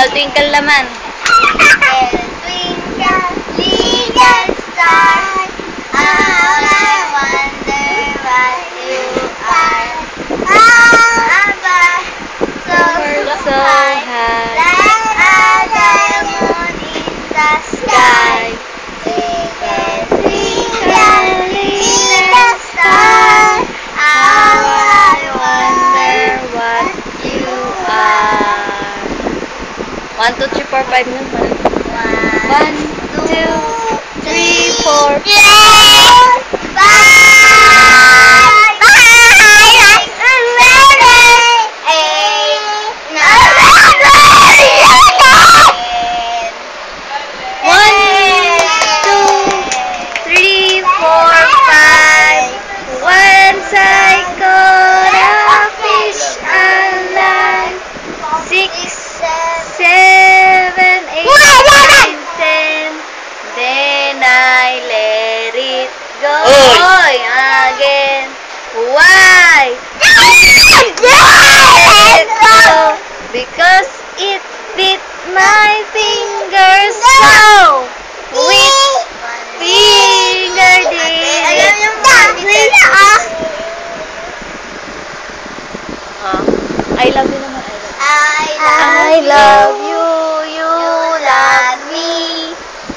Twinkle, twinkle naman. Twinkle, twinkle, little star, how I wonder what you are. How above, so high, like a diamond in the sky. Twinkle, twinkle, little star, how I wonder What you are. 1, 2, 3, 4, 5 naman. 1, 2, 3, 4, again. Why? Because it fit my fingers so. With finger I love you naman. I love you. You love me.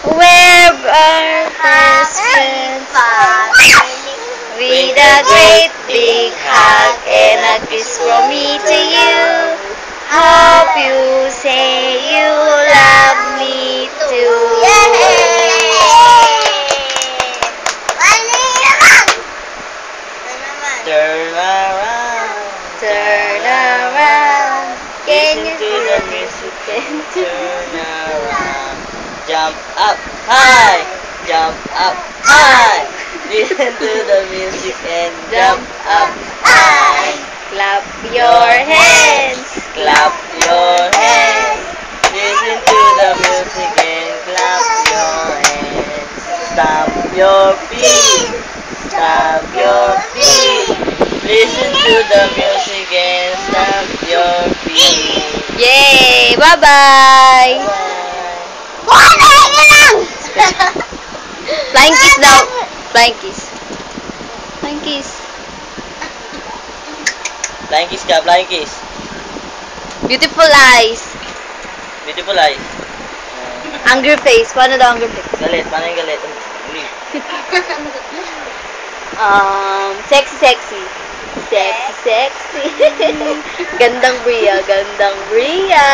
We're best friends. With a great big hug and a kiss from me to you. Hope you say you love me too. Turn around. Turn around. Can you Listen to see the music and turn around. Jump up high. Jump up high. Listen to the music and jump up high. Clap your hands. Clap your hands. Listen to the music and clap your hands. Stamp your feet. Stamp your feet. Listen to the music and stamp your feet. Yay! Bye-bye! Flying kiss daw. Flying kiss. Flying kiss. Flying kiss ka, flying kiss. Beautiful eyes. Beautiful eyes. Angry face. Paano daw angry face? Galit, paano yung galit? Sexy, sexy. Sexy, sexy. Gandang Bria, gandang Bria.